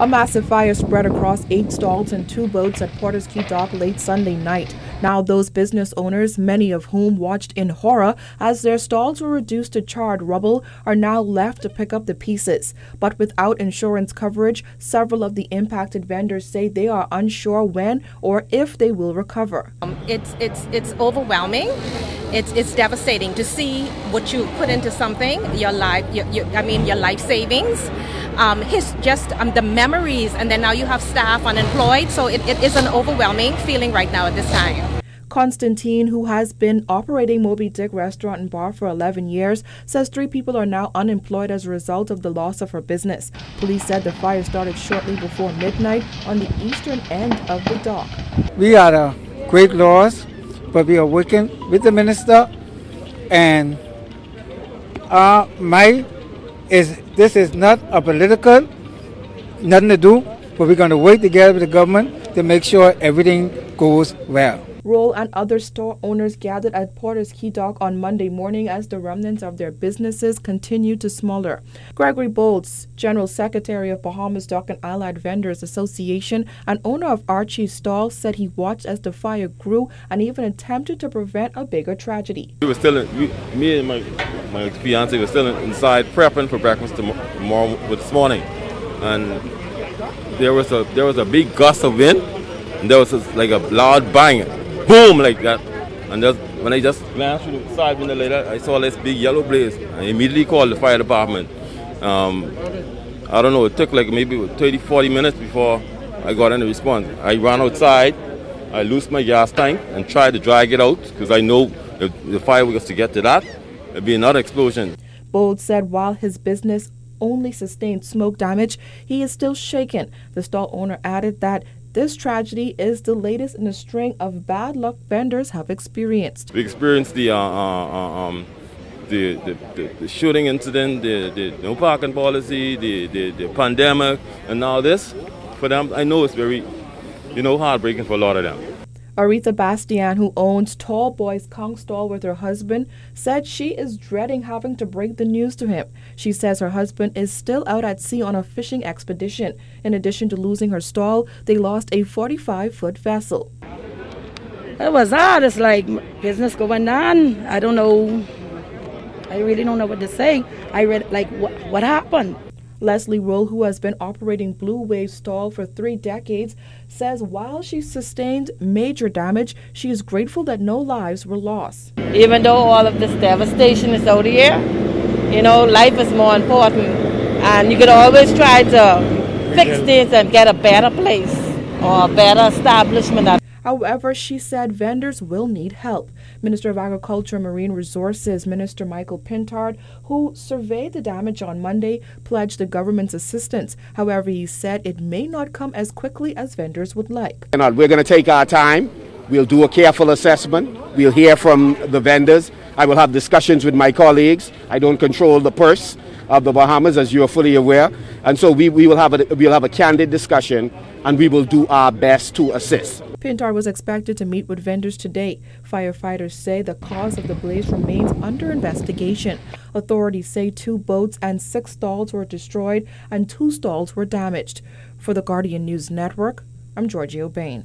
A massive fire spread across 8 stalls and 2 boats at Porter's Key Dock late Sunday night. Now those business owners, many of whom watched in horror as their stalls were reduced to charred rubble, are now left to pick up the pieces. But without insurance coverage, several of the impacted vendors say they are unsure when or if they will recover. It's overwhelming. It's devastating to see what you put into something, your life savings. The memories, and then now you have staff unemployed, so it is an overwhelming feeling right now at this time. Constantine, who has been operating Moby Dick Restaurant and Bar for 11 years, says 3 people are now unemployed as a result of the loss of her business. Police said the fire started shortly before midnight on the eastern end of the dock. We had a great loss, but we are working with the minister, and this is not a political, nothing to do, but we're going to work together with the government to make sure everything goes well. Roll and other store owners gathered at Porter's Key Dock on Monday morning as the remnants of their businesses continued to smolder. Gregory Bolts, General Secretary of Bahamas Dock and Allied Vendors Association and owner of Archie's Stall, said he watched as the fire grew and even attempted to prevent a bigger tragedy. We were still, me and my fiance were still inside prepping for breakfast this morning, and there was a big gust of wind, and there was like a loud bang. Boom, like that. And when I just glanced through the side window later, I saw this big yellow blaze. I immediately called the fire department. I don't know, it took like maybe 30-40 minutes before I got any response. I ran outside, I loosed my gas tank and tried to drag it out because I know if the fire was to get to that, there'd be another explosion. Bold said while his business only sustained smoke damage, he is still shaken. The stall owner added that this tragedy is the latest in a string of bad luck vendors have experienced. We experienced the shooting incident, the no parking policy, the pandemic, and now this. For them, I know it's very, heartbreaking for a lot of them. Aretha Bastian, who owns Tall Boys Kong Stall with her husband, said she is dreading having to break the news to him. She says her husband is still out at sea on a fishing expedition. In addition to losing her stall, they lost a 45-foot vessel. It was hard. It's like business going on. I don't know. I really don't know what to say. I read what happened. Leslie Roll, who has been operating Blue Wave Stall for 3 decades, says while she sustained major damage, she is grateful that no lives were lost. Even though all of this devastation is out here, life is more important. And you could always try to fix things and get a better place or a better establishment. However, she said vendors will need help. Minister of Agriculture and Marine Resources, Minister Michael Pintard, who surveyed the damage on Monday, pledged the government's assistance. However, he said it may not come as quickly as vendors would like. We're going to take our time. We'll do a careful assessment. We'll hear from the vendors. I will have discussions with my colleagues. I don't control the purse of the Bahamas, as you are fully aware. And so we'll have a candid discussion, and we will do our best to assist. Pintard was expected to meet with vendors today. Firefighters say the cause of the blaze remains under investigation. Authorities say 2 boats and 6 stalls were destroyed and 2 stalls were damaged. For the Guardian News Network, I'm Georgie O'Bain.